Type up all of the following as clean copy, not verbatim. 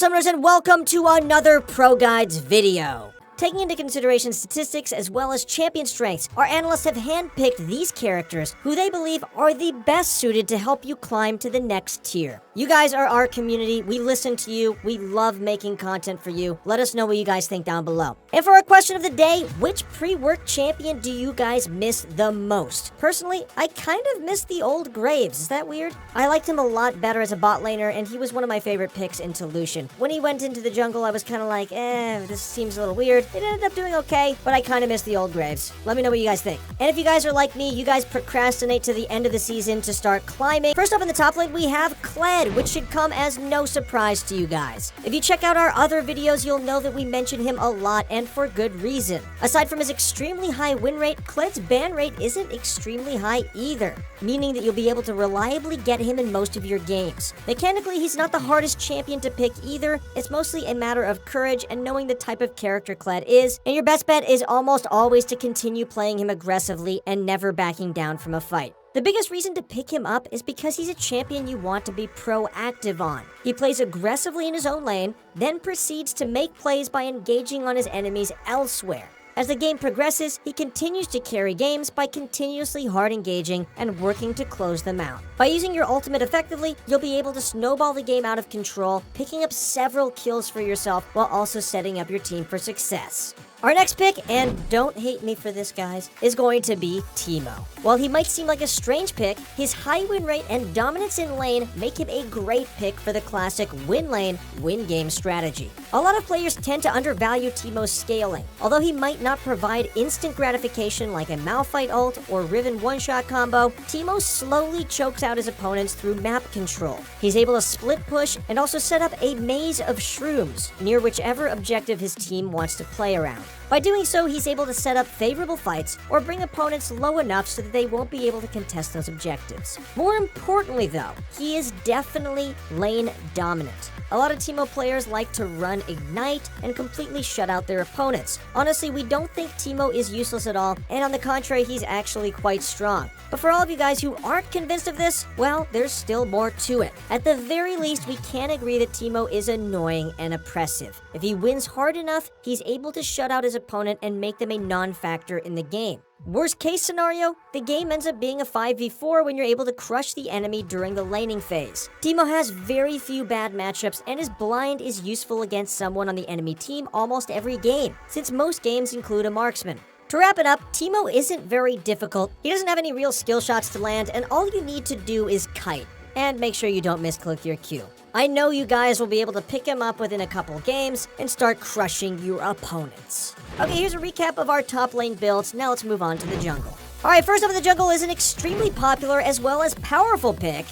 Summoners, and welcome to another Pro Guides video. Taking into consideration statistics as well as champion strengths, our analysts have handpicked these characters who they believe are the best suited to help you climb to the next tier. You guys are our community. We listen to you. We love making content for you. Let us know what you guys think down below. And for our question of the day, which pre-work champion do you guys miss the most? Personally, I kind of miss the old Graves. Is that weird? I liked him a lot better as a bot laner, and he was one of my favorite picks into Lucian. When he went into the jungle, I was kind of like, this seems a little weird. It ended up doing okay, but I kind of miss the old Graves. Let me know what you guys think. And if you guys are like me, you guys procrastinate to the end of the season to start climbing. First up in the top lane, we have Kled, which should come as no surprise to you guys. If you check out our other videos, you'll know that we mention him a lot, and for good reason. Aside from his extremely high win rate, Kled's ban rate isn't extremely high either, meaning that you'll be able to reliably get him in most of your games. Mechanically, he's not the hardest champion to pick either. It's mostly a matter of courage and knowing the type of character Kled is, and your best bet is almost always to continue playing him aggressively and never backing down from a fight. The biggest reason to pick him up is because he's a champion you want to be proactive on. He plays aggressively in his own lane, then proceeds to make plays by engaging on his enemies elsewhere. As the game progresses, he continues to carry games by continuously hard engaging and working to close them out. By using your ultimate effectively, you'll be able to snowball the game out of control, picking up several kills for yourself while also setting up your team for success. Our next pick, and don't hate me for this guys, is going to be Teemo. While he might seem like a strange pick, his high win rate and dominance in lane make him a great pick for the classic win lane, win game strategy. A lot of players tend to undervalue Teemo's scaling. Although he might not provide instant gratification like a Maokai ult or Riven one-shot combo, Teemo slowly chokes out his opponents through map control. He's able to split push and also set up a maze of shrooms near whichever objective his team wants to play around. By doing so, he's able to set up favorable fights or bring opponents low enough so that they won't be able to contest those objectives. More importantly though, he is definitely lane dominant. A lot of Teemo players like to run Ignite and completely shut out their opponents. Honestly, we don't think Teemo is useless at all, and on the contrary, he's actually quite strong. But for all of you guys who aren't convinced of this, well, there's still more to it. At the very least, we can agree that Teemo is annoying and oppressive. If he wins hard enough, he's able to shut out his opponent and make them a non-factor in the game. Worst case scenario, the game ends up being a 5v4 when you're able to crush the enemy during the laning phase. Teemo has very few bad matchups, and his blind is useful against someone on the enemy team almost every game, since most games include a marksman. To wrap it up, Teemo isn't very difficult. He doesn't have any real skill shots to land, and all you need to do is kite. And make sure you don't misclick your Q. I know you guys will be able to pick him up within a couple games and start crushing your opponents. Okay, here's a recap of our top lane builds. Now let's move on to the jungle. Alright, first up in the jungle is an extremely popular as well as powerful pick,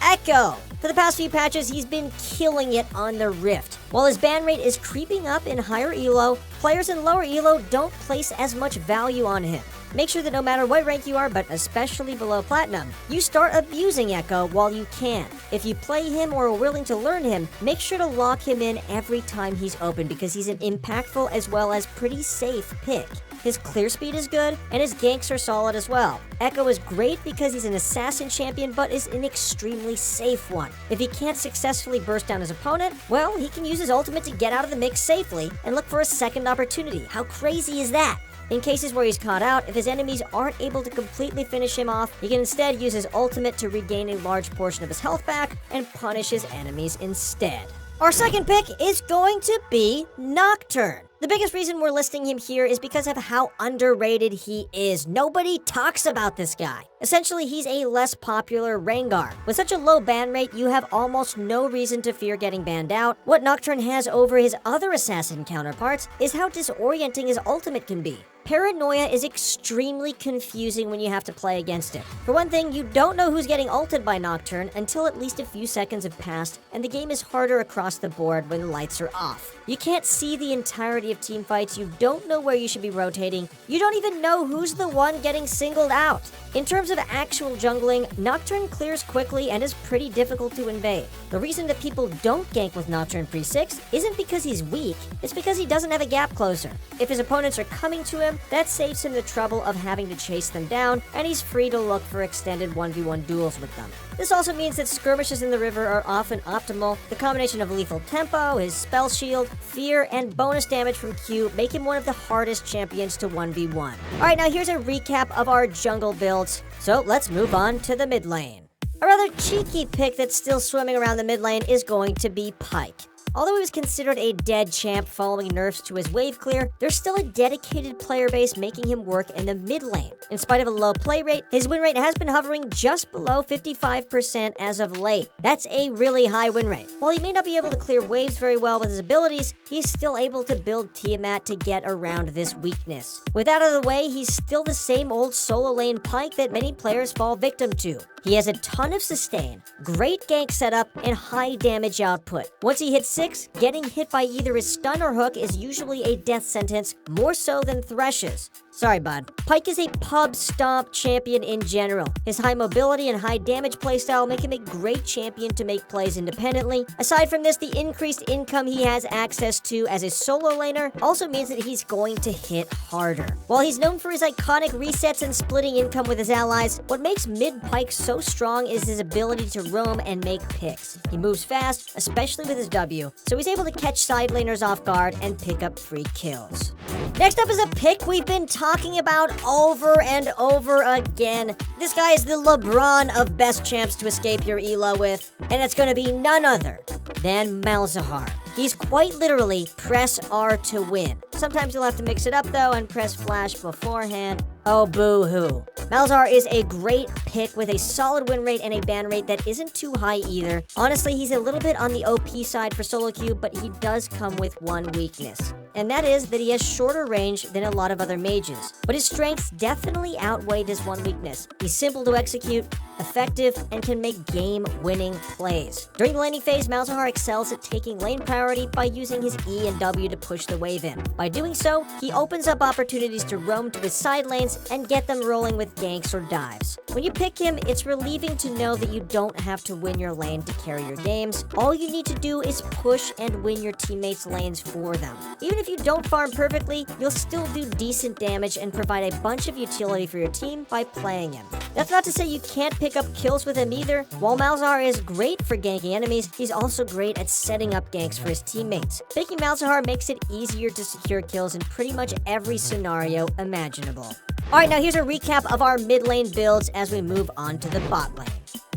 Echo. For the past few patches, he's been killing it on the Rift. While his ban rate is creeping up in higher elo, players in lower elo don't place as much value on him. Make sure that no matter what rank you are, but especially below Platinum, you start abusing Echo while you can. If you play him or are willing to learn him, make sure to lock him in every time he's open because he's an impactful as well as pretty safe pick. His clear speed is good, and his ganks are solid as well. Echo is great because he's an assassin champion, but is an extremely safe one. If he can't successfully burst down his opponent, well, he can use his ultimate to get out of the mix safely and look for a second opportunity. How crazy is that? In cases where he's caught out, if his enemies aren't able to completely finish him off, he can instead use his ultimate to regain a large portion of his health back and punish his enemies instead. Our second pick is going to be Nocturne. The biggest reason we're listing him here is because of how underrated he is. Nobody talks about this guy. Essentially, he's a less popular Rengar. With such a low ban rate, you have almost no reason to fear getting banned out. What Nocturne has over his other assassin counterparts is how disorienting his ultimate can be. Paranoia is extremely confusing when you have to play against it. For one thing, you don't know who's getting ulted by Nocturne until at least a few seconds have passed, and the game is harder across the board when the lights are off. You can't see the entirety of team fights, you don't know where you should be rotating, you don't even know who's the one getting singled out. In terms of actual jungling, Nocturne clears quickly and is pretty difficult to invade. The reason that people don't gank with Nocturne pre-6 isn't because he's weak, it's because he doesn't have a gap closer. If his opponents are coming to him, that saves him the trouble of having to chase them down, and he's free to look for extended 1v1 duels with them. This also means that skirmishes in the river are often optimal. The combination of lethal tempo, his spell shield, fear, and bonus damage from Q make him one of the hardest champions to 1v1. Alright, now here's a recap of our jungle builds. So let's move on to the mid lane. A rather cheeky pick that's still swimming around the mid lane is going to be Pyke. Although he was considered a dead champ following nerfs to his wave clear, there's still a dedicated player base making him work in the mid lane. In spite of a low play rate, his win rate has been hovering just below 55% as of late. That's a really high win rate. While he may not be able to clear waves very well with his abilities, he's still able to build Tiamat to get around this weakness. With that out of the way, he's still the same old solo lane Pyke that many players fall victim to. He has a ton of sustain, great gank setup, and high damage output. Once he hits 6, getting hit by either his stun or hook is usually a death sentence, more so than Thresh's. Sorry, bud. Pyke is a pub stomp champion in general. His high mobility and high damage playstyle make him a great champion to make plays independently. Aside from this, the increased income he has access to as a solo laner also means that he's going to hit harder. While he's known for his iconic resets and splitting income with his allies, what makes mid Pyke so strong is his ability to roam and make picks. He moves fast, especially with his W, so he's able to catch side laners off guard and pick up free kills. Next up is a pick we've been talking about over and over again. This guy is the LeBron of best champs to escape your elo with, and it's going to be none other than Malzahar. He's quite literally press R to win. Sometimes you'll have to mix it up though and press flash beforehand. Oh, boo-hoo. Malzahar is a great pick with a solid win rate and a ban rate that isn't too high either. Honestly, he's a little bit on the OP side for solo queue, but he does come with one weakness. And that is that he has shorter range than a lot of other mages. But his strengths definitely outweigh this one weakness. He's simple to execute, effective, and can make game-winning plays. During the laning phase, Malzahar excels at taking lane priority by using his E and W to push the wave in. By doing so, he opens up opportunities to roam to his side lanes and get them rolling with ganks or dives. When you pick him, it's relieving to know that you don't have to win your lane to carry your games. All you need to do is push and win your teammates' lanes for them. Even if you don't farm perfectly, you'll still do decent damage and provide a bunch of utility for your team by playing him. That's not to say you can't pick up kills with him either. While Malzahar is great for ganking enemies, he's also great at setting up ganks for his teammates. Picking Malzahar makes it easier to secure kills in pretty much every scenario imaginable. Alright, now here's a recap of our mid lane builds as we move on to the bot lane.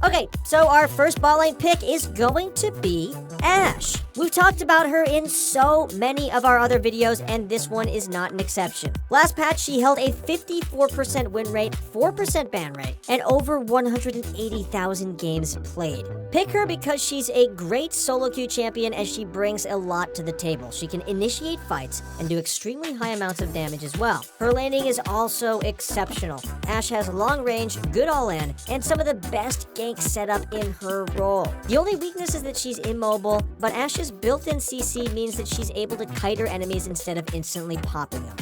Okay, so our first bot lane pick is going to be Ashe. We've talked about her in so many of our other videos, and this one is not an exception. Last patch, she held a 54% win rate, 4% ban rate, and over 180,000 games played. Pick her because she's a great solo queue champion as she brings a lot to the table. She can initiate fights and do extremely high amounts of damage as well. Her laning is also exceptional. Ashe has long range, good all-in, and some of the best gank setup in her role. The only weakness is that she's immobile, but Ashe's built-in CC means that she's able to kite her enemies instead of instantly popping them.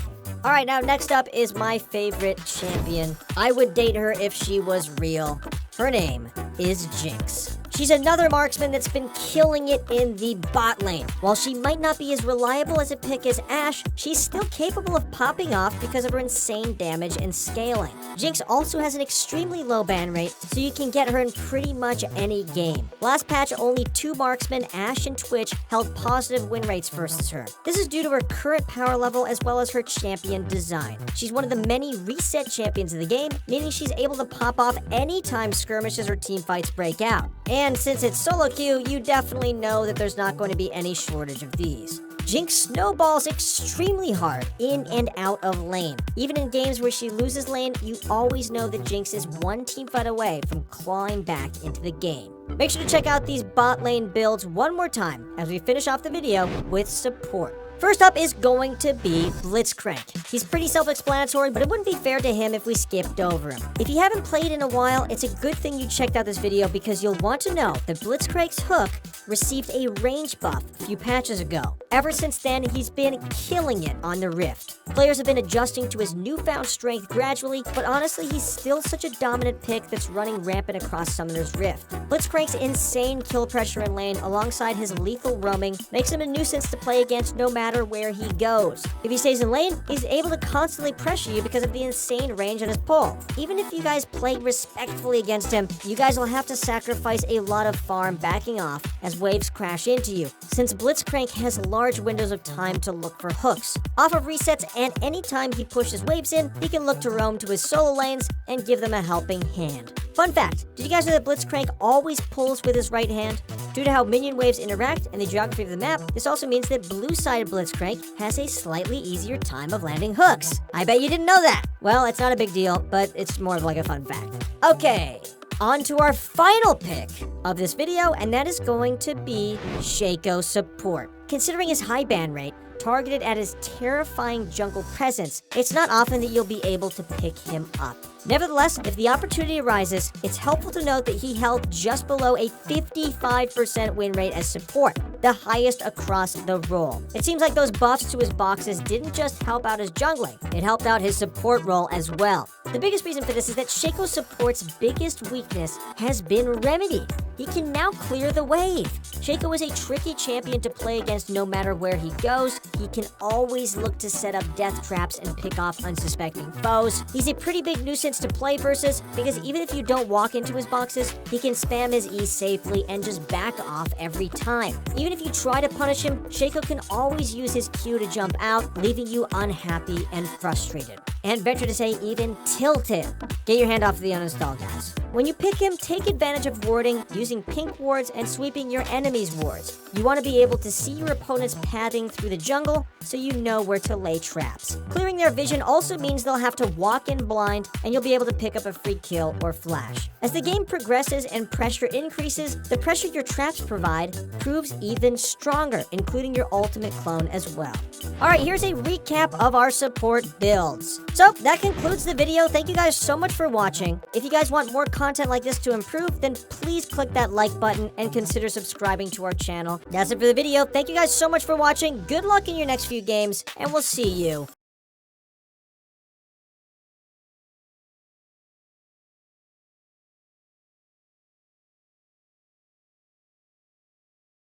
Alright, now next up is my favorite champion. I would date her if she was real. Her name is Jinx. She's another marksman that's been killing it in the bot lane. While she might not be as reliable as a pick as Ashe, she's still capable of popping off because of her insane damage and scaling. Jinx also has an extremely low ban rate, so you can get her in pretty much any game. Last patch, only 2 marksmen, Ashe and Twitch, held positive win rates versus her. This is due to her current power level as well as her champion design. She's one of the many reset champions of the game, meaning she's able to pop off anytime skirmishes or team fights break out. And since it's solo queue, you definitely know that there's not going to be any shortage of these. Jinx snowballs extremely hard in and out of lane. Even in games where she loses lane, you always know that Jinx is one teamfight away from clawing back into the game. Make sure to check out these bot lane builds one more time as we finish off the video with support. First up is going to be Blitzcrank. He's pretty self-explanatory, but it wouldn't be fair to him if we skipped over him. If you haven't played in a while, it's a good thing you checked out this video because you'll want to know that Blitzcrank's hook received a range buff a few patches ago. Ever since then, he's been killing it on the Rift. Players have been adjusting to his newfound strength gradually, but honestly, he's still such a dominant pick that's running rampant across Summoner's Rift. Blitzcrank's insane kill pressure in lane alongside his lethal roaming makes him a nuisance to play against no matter matter where he goes. If he stays in lane, he's able to constantly pressure you because of the insane range on his pull. Even if you guys play respectfully against him, you guys will have to sacrifice a lot of farm backing off as waves crash into you, since Blitzcrank has large windows of time to look for hooks. Off of resets and anytime he pushes waves in, he can look to roam to his solo lanes and give them a helping hand. Fun fact, did you guys know that Blitzcrank always pulls with his right hand? Due to how minion waves interact and the geography of the map, this also means that blue-sided Blitzcrank has a slightly easier time of landing hooks. I bet you didn't know that. Well, it's not a big deal, but it's more of like a fun fact. Okay, on to our final pick of this video, and that is going to be Shaco support. Considering his high ban rate, targeted at his terrifying jungle presence, it's not often that you'll be able to pick him up. Nevertheless, if the opportunity arises, it's helpful to note that he held just below a 55% win rate as support, the highest across the role. It seems like those buffs to his boxes didn't just help out his jungling, it helped out his support role as well. The biggest reason for this is that Shaco support's biggest weakness has been remedied. He can now clear the wave. Shaco is a tricky champion to play against no matter where he goes. He can always look to set up death traps and pick off unsuspecting foes. He's a pretty big nuisance to play versus, because even if you don't walk into his boxes, he can spam his E safely and just back off every time. Even if you try to punish him, Shaco can always use his Q to jump out, leaving you unhappy and frustrated. And venture to say even tilted. Get your hand off the uninstall, guys. When you pick him, take advantage of warding, using pink wards and sweeping your enemy's wards. You want to be able to see your opponents pathing through the jungle so you know where to lay traps. Clearing their vision also means they'll have to walk in blind and you'll be able to pick up a free kill or flash. As the game progresses and pressure increases, the pressure your traps provide proves even stronger, including your ultimate clone as well. Alright, here's a recap of our support builds. So that concludes the video. Thank you guys so much for watching. If you guys want more content like this to improve, then please click that like button and consider subscribing to our channel. That's it for the video. Thank you guys so much for watching. Good luck in your next few games, and we'll see you